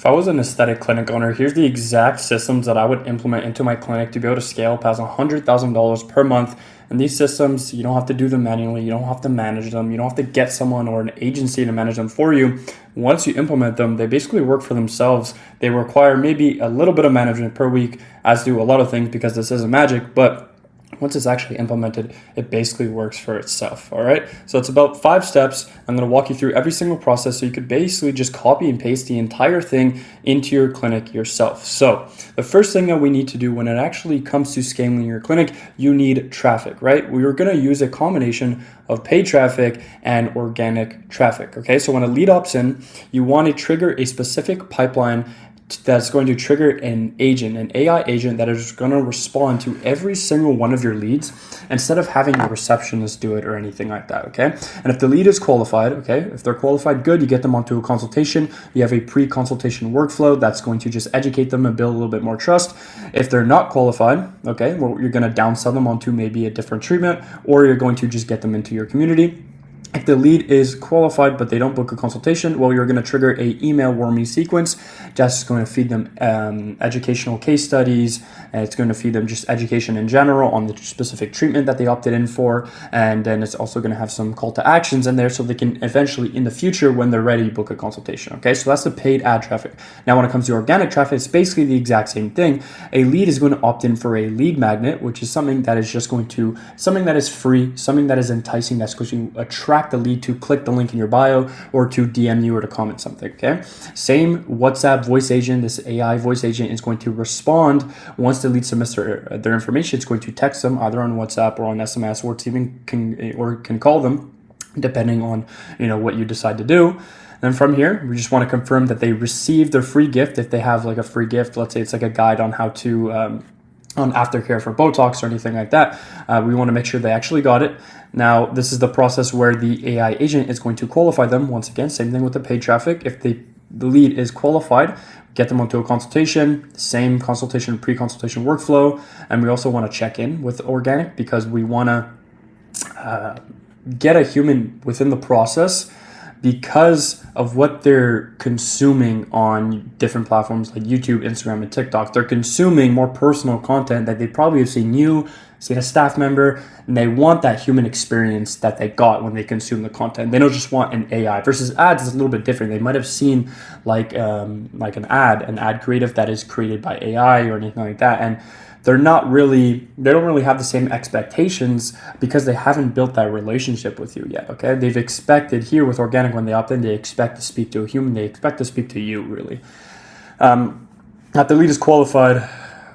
If I was an aesthetic clinic owner, here's the exact systems that I would implement into my clinic to be able to scale past $100,000 per month. And these systems, you don't have to do them manually. You don't have to manage them. You don't have to get someone or an agency to manage them for you. Once you implement them, they basically work for themselves. They require maybe a little bit of management per week, as do a lot of things, because this isn't magic. But once it's actually implemented, it basically works for itself. All right. So it's about 5 steps. I'm going to walk you through every single process so you could basically just copy and paste the entire thing into your clinic yourself. So the first thing that we need to do when it actually comes to scaling your clinic, you need traffic, right? We are going to use a combination of paid traffic and organic traffic. Okay. So when a lead opts in, you want to trigger a specific pipeline that's going to trigger an agent, an AI agent that is going to respond to every single one of your leads instead of having a receptionist do it or anything like that, okay? And if the lead is qualified, okay, if they're qualified, good, you get them onto a consultation. You have a pre-consultation workflow that's going to just educate them and build a little bit more trust. If they're not qualified, okay, well, you're going to downsell them onto maybe a different treatment, or you're going to just get them into your community. If the lead is qualified but they don't book a consultation, well, you're going to trigger a email warming sequence. That's going to feed them educational case studies, and it's going to feed them just education in general on the specific treatment that they opted in for. And then it's also going to have some call to actions in there so they can eventually in the future, when they're ready, book a consultation. Okay, so that's the paid ad traffic. Now, when it comes to organic traffic, it's basically the exact same thing. A lead is going to opt in for a lead magnet, which is something that is just going to, something that is free, something that is enticing, that's going to attract the lead to click the link in your bio or to DM you or to comment something, okay? Same WhatsApp voice agent. This AI voice agent is going to respond once the lead submits their information. It's going to text them either on WhatsApp or on SMS, or can call them, depending on what you decide to do. Then from here, we just want to confirm that they received their free gift. If they have like a free gift, let's say it's like a guide on how to on aftercare for Botox or anything like that, we want to make sure they actually got it. Now, this is the process where the AI agent is going to qualify them. Once again, same thing with the paid traffic. If the lead is qualified, get them onto a consultation, same consultation, pre-consultation workflow. And we also want to check in with organic because we want to get a human within the process, because of what they're consuming on different platforms like YouTube, Instagram, and TikTok. They're consuming more personal content that they probably have seen you, seen a staff member, and they want that human experience that they got when they consume the content. They don't just want an AI. Versus ads is a little bit different. They might have seen like an ad creative that is created by AI or anything like that, and they don't really have the same expectations because they haven't built that relationship with you yet, okay? They've expected here with organic, when they opt in, they expect to speak to a human. They expect to speak to you, really. If the lead is qualified,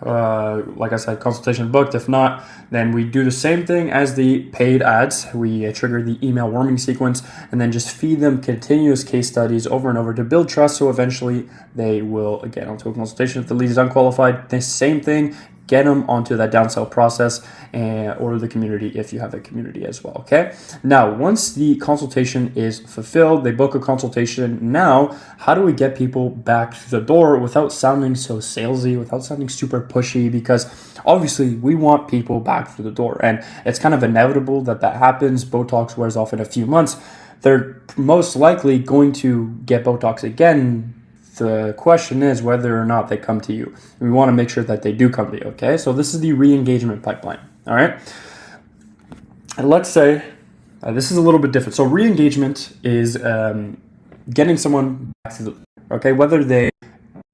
like I said, consultation booked. If not, then we do the same thing as the paid ads. We trigger the email warming sequence and then just feed them continuous case studies over and over to build trust, so eventually they will get onto a consultation. If the lead is unqualified, the same thing. Get them onto that downsell process or the community if you have a community as well, okay? Now, once the consultation is fulfilled, they book a consultation. Now, how do we get people back to the door without sounding so salesy, without sounding super pushy? Because obviously we want people back through the door, and it's kind of inevitable that happens. Botox wears off in a few months. They're most likely going to get Botox again. The question is whether or not they come to you. We want to make sure that they do come to you, okay? So this is the re-engagement pipeline, all right? And let's say this is a little bit different. So re-engagement is getting someone back to the, okay? Whether they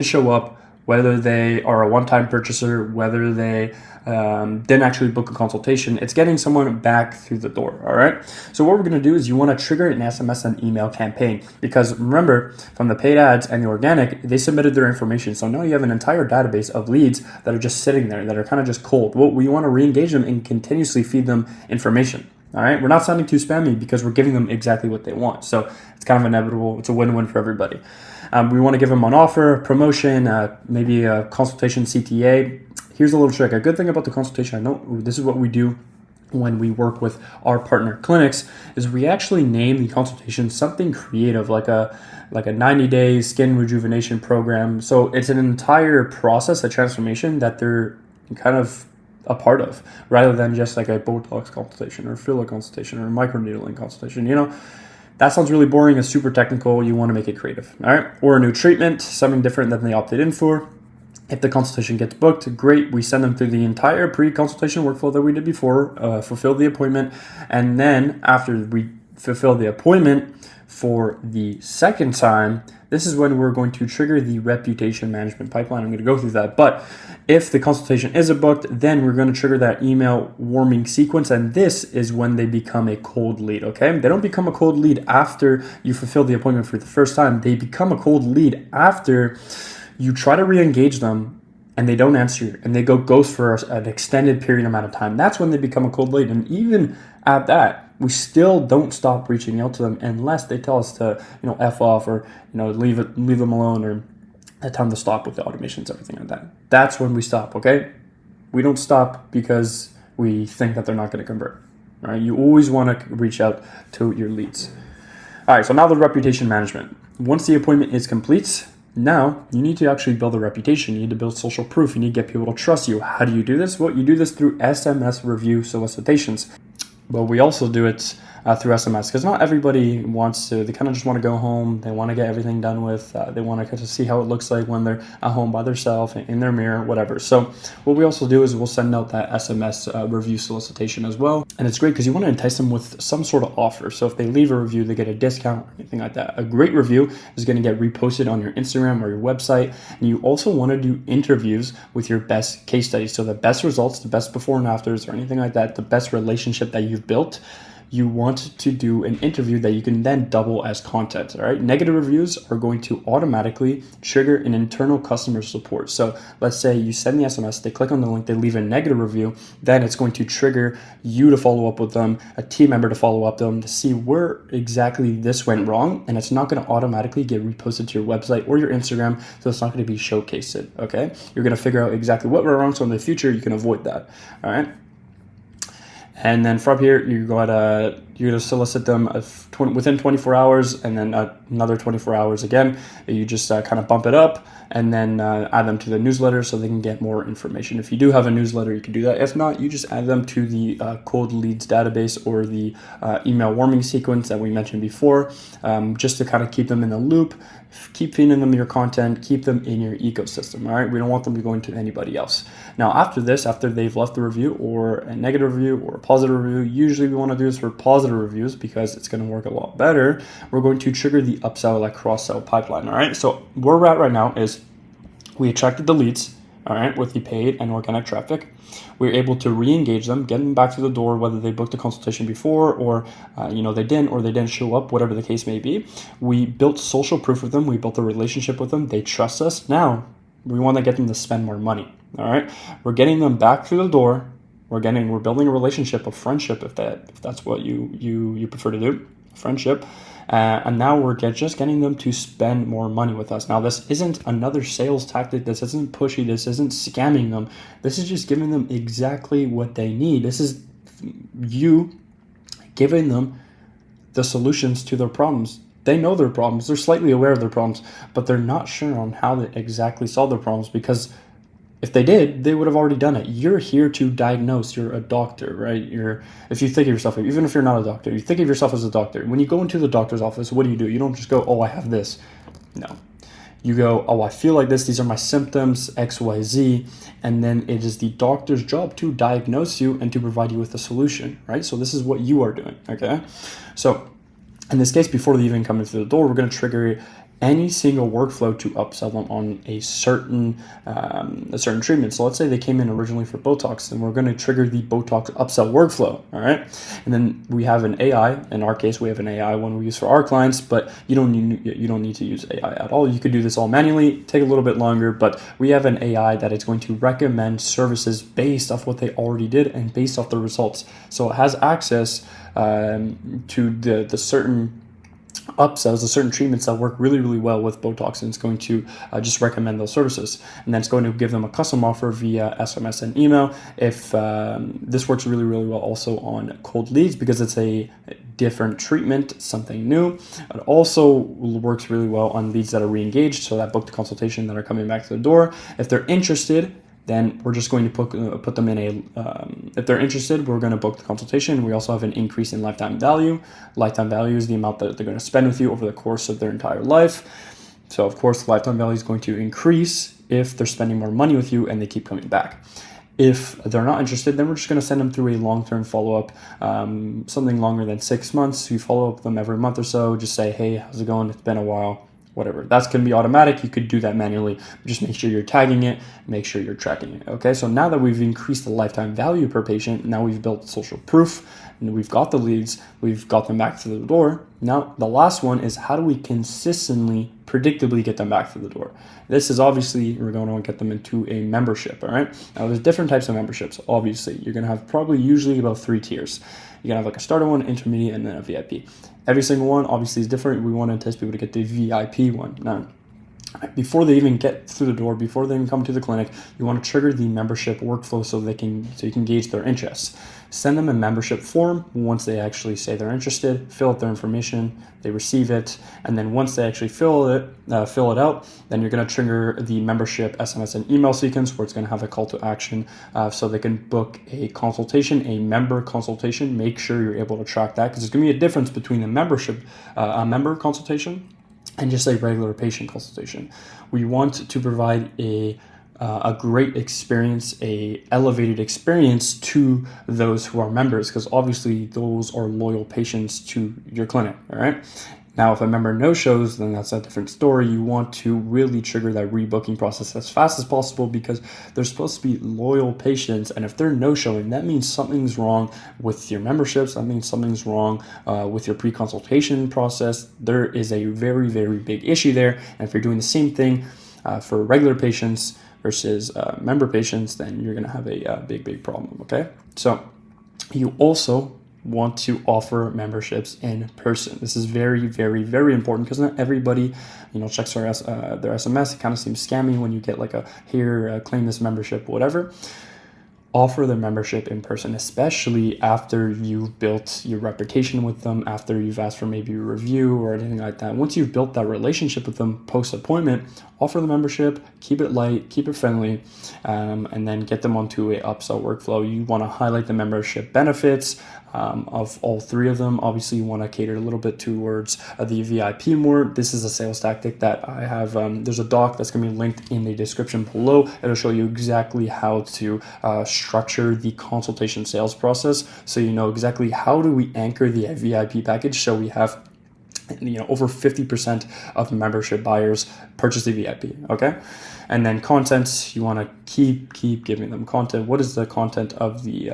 show up, whether they are a one-time purchaser, whether they didn't actually book a consultation, it's getting someone back through the door, all right? So what we're going to do is you want to trigger an SMS and email campaign, because remember, from the paid ads and the organic, they submitted their information. So now you have an entire database of leads that are just sitting there, that are kind of just cold. Well, we want to re-engage them and continuously feed them information. All right, we're not sounding too spammy because we're giving them exactly what they want. So it's kind of inevitable. It's a win-win for everybody. We want to give them an offer, promotion, maybe a consultation CTA. Here's a little trick. A good thing about the consultation, I know this is what we do when we work with our partner clinics, is we actually name the consultation something creative, like a 90-day skin rejuvenation program. So it's an entire process, a transformation that they're kind of a part of, rather than just like a Botox consultation or filler consultation or microneedling consultation. That sounds really boring and super technical. You want to make it creative, all right? Or a new treatment, something different than they opted in for. If the consultation gets booked, great. We send them through the entire pre-consultation workflow that we did before, fulfill the appointment, and then after we fulfill the appointment for the second time, this is when we're going to trigger the reputation management pipeline. I'm going to go through that. But if the consultation isn't booked, then we're going to trigger that email warming sequence. And this is when they become a cold lead, okay? They don't become a cold lead after you fulfill the appointment for the first time. They become a cold lead after you try to re-engage them and they don't answer you and they go ghost for an extended period amount of time. That's when they become a cold lead. And even at that, we still don't stop reaching out to them unless they tell us to, F off or, leave them alone or tell them to stop with the automations, everything like that. That's when we stop, okay? We don't stop because we think that they're not going to convert, all right? You always want to reach out to your leads. All right, so now the reputation management. Once the appointment is complete, now you need to actually build a reputation. You need to build social proof. You need to get people to trust you. How do you do this? Well, you do this through SMS review solicitations. But we also do it through SMS because not everybody wants to. They kind of just want to go home. They want to get everything done with. They want to get to see how it looks like when they're at home by themselves, in their mirror, whatever. So what we also do is we'll send out that SMS review solicitation as well. And it's great because you want to entice them with some sort of offer. So if they leave a review, they get a discount or anything like that. A great review is going to get reposted on your Instagram or your website. And you also want to do interviews with your best case studies. So the best results, the best before and afters or anything like that, the best relationship that you've built, you want to do an interview that you can then double as content, all right? Negative reviews are going to automatically trigger an internal customer support. So let's say you send the SMS, they click on the link, they leave a negative review, then it's going to trigger you to follow up with them, a team member to follow up with them to see where exactly this went wrong, and it's not going to automatically get reposted to your website or your Instagram, so it's not going to be showcased, okay? You're going to figure out exactly what went wrong, so in the future you can avoid that, all right? And then from here, you're going to solicit them within 24 hours and then another 24 hours again. You just kind of bump it up and then add them to the newsletter so they can get more information. If you do have a newsletter, you can do that. If not, you just add them to the cold leads database or the email warming sequence that we mentioned before, just to kind of keep them in the loop. Keep feeding them your content, keep them in your ecosystem, all right? We don't want them to go into anybody else. Now, after this, after they've left a review or a negative review or a positive review, usually we want to do this for positive reviews because it's going to work a lot better. We're going to trigger the upsell, like cross-sell pipeline, all right? So where we're at right now is we attracted the leads, all right, with the paid and organic traffic. We're able to re-engage them, get them back to the door, whether they booked a consultation before or they didn't show up, whatever the case may be. We built social proof with them. We built a relationship with them. They trust us. Now we want to get them to spend more money. All right, we're getting them back through the door. We're building a relationship, a friendship, if that's what you prefer to do, friendship. And now we're just getting them to spend more money with us. Now, this isn't another sales tactic. This isn't pushy. This isn't scamming them. This is just giving them exactly what they need. This is you giving them the solutions to their problems. They know their problems. They're slightly aware of their problems, but they're not sure on how to exactly solve their problems because if they did, they would have already done it. You're here to diagnose. You're a doctor, right? If you think of yourself, even if you're not a doctor, you think of yourself as a doctor. When you go into the doctor's office, what do? You don't just go, oh, I have this. No. You go, oh, I feel like this. These are my symptoms, X, Y, Z. And then it is the doctor's job to diagnose you and to provide you with a solution, right? So this is what you are doing, okay? So in this case, before they even come into the door, we're going to trigger any single workflow to upsell them on a certain treatment. So let's say they came in originally for Botox, and we're going to trigger the Botox upsell workflow, all right? And then we have an AI. In our case, we have an AI one we use for our clients, but you don't need to use AI at all. You could do this all manually, take a little bit longer, but we have an AI that is going to recommend services based off what they already did and based off the results. So it has access to the certain upsells, the certain treatments that work really, really well with Botox, and it's going to just recommend those services. And then it's going to give them a custom offer via SMS and email. If this works really, really well also on cold leads because it's a different treatment, something new. It also works really well on leads that are re-engaged, so that booked consultation that are coming back to the door. If they're interested, then we're just going to put them in if they're interested, we're going to book the consultation. We also have an increase in lifetime value. Lifetime value is the amount that they're going to spend with you over the course of their entire life. So of course, lifetime value is going to increase if they're spending more money with you and they keep coming back. If they're not interested, then we're just going to send them through a long-term follow-up, something longer than 6 months. You follow up with them every month or so. Just say, hey, how's it going? It's been a while. Whatever. That's going to be automatic. You could do that manually. Just make sure you're tagging it. Make sure you're tracking it. Okay. So now that we've increased the lifetime value per patient, now we've built social proof and we've got the leads. We've got them back to the door. Now the last one is, how do we consistently, predictably get them back to the door? This is obviously, we're going to get them into a membership. All right. Now there's different types of memberships. Obviously, you're going to have probably usually about 3 tiers. You're going to have like a starter one, intermediate, and then a VIP. Every single one obviously is different. We want to entice people to get the VIP one. Now, before they even get through the door, before they even come to the clinic, you want to trigger the membership workflow so you can gauge their interests. Send them a membership form once they actually say they're interested, fill out their information, they receive it, and then once they actually fill it out, then you're going to trigger the membership SMS and email sequence where it's going to have a call to action so they can book a consultation, a member consultation. Make sure you're able to track that, because there's going to be a difference between a member consultation and just a regular patient consultation. We want to provide a great experience, a elevated experience to those who are members, because obviously those are loyal patients to your clinic. All right. Now, if a member no-shows, then that's a different story. You want to really trigger that rebooking process as fast as possible, because they're supposed to be loyal patients. And if they're no-showing, that means something's wrong with your memberships. That means something's wrong with your pre-consultation process. There is a very, very big issue there. And if you're doing the same thing for regular patients versus member patients, then you're going to have a big problem. Okay. So you also want to offer memberships in person. This is very, very, very important, because not everybody, checks their SMS. It kind of seems scammy when you get like claim this membership, whatever. Offer the membership in person, especially after you've built your reputation with them, after you've asked for maybe a review or anything like that. Once you've built that relationship with them post-appointment, offer the membership, keep it light, keep it friendly, and then get them onto a upsell workflow. You want to highlight the membership benefits of all 3 of them. Obviously, you want to cater a little bit towards the VIP more. This is a sales tactic that I have. There's a doc that's going to be linked in the description below. It'll show you exactly how to structure the consultation sales process, so you know exactly how do we anchor the VIP package so we have over 50% of membership buyers purchase the VIP. Okay. And then content, you want to keep giving them content. What is the content of the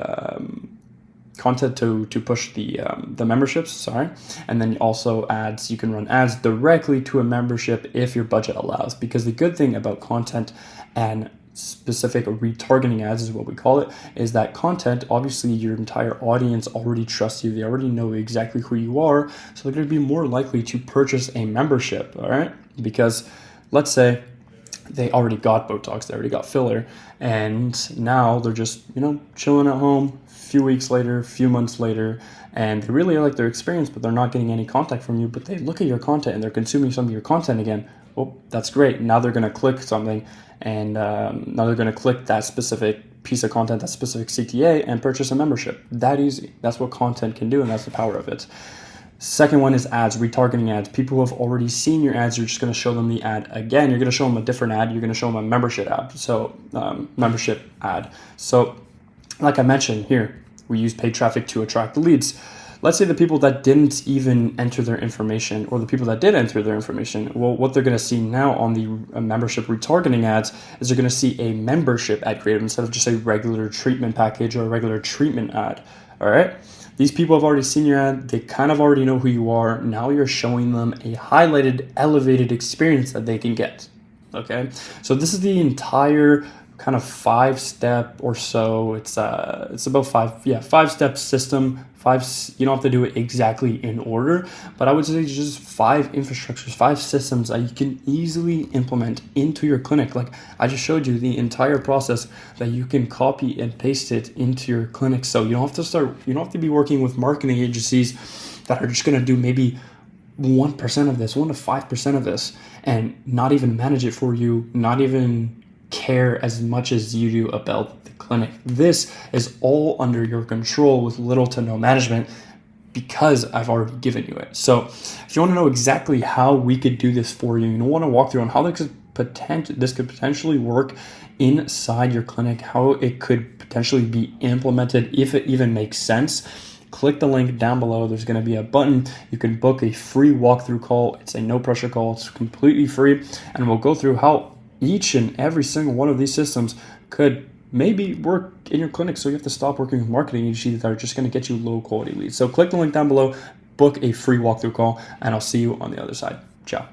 content to push the memberships, and then also ads. You can run ads directly to a membership if your budget allows, because the good thing about content and specific retargeting ads is what we call it, is that content, obviously your entire audience already trusts you. They already know exactly who you are, so they're going to be more likely to purchase a membership. All right, because let's say they already got Botox, they already got filler, and now they're just chilling at home. Few weeks later, few months later, and they really like their experience, but they're not getting any contact from you. But they look at your content and they're consuming some of your content again. Well, that's great. Now they're going to click something, and now they're going to click that specific piece of content, that specific CTA, and purchase a membership. That easy. That's what content can do, and that's the power of it. Second one is ads, retargeting ads. People who have already seen your ads, you're just going to show them the ad again. You're going to show them a different ad. You're going to show them a membership ad. So like I mentioned here, we use paid traffic to attract the leads. Let's say the people that didn't even enter their information, or the people that did enter their information, well, what they're going to see now on the membership retargeting ads is they're going to see a membership ad created instead of just a regular treatment package or a regular treatment ad. All right. These people have already seen your ad. They kind of already know who you are. Now you're showing them a highlighted, elevated experience that they can get. Okay. So this is the entire kind of 5-step or so. It's about 5-step system. You don't have to do it exactly in order, but I would say just 5 infrastructures, 5 systems that you can easily implement into your clinic. Like I just showed you the entire process that you can copy and paste it into your clinic. So you don't have to be working with marketing agencies that are just going to do maybe 1% of this, 1 to 5% of this, and not even manage it for you, not even care as much as you do about the clinic. This is all under your control with little to no management because I've already given you it. So if you want to know exactly how we could do this for you, you want to walk through on how this could potentially work inside your clinic, how it could potentially be implemented, if it even makes sense, click the link down below. There's going to be a button. You can book a free walkthrough call. It's a no pressure call. It's completely free. And we'll go through how each and every single one of these systems could maybe work in your clinic, so you have to stop working with marketing agencies that are just going to get you low quality leads. So click the link down below, book a free walkthrough call, and I'll see you on the other side. Ciao.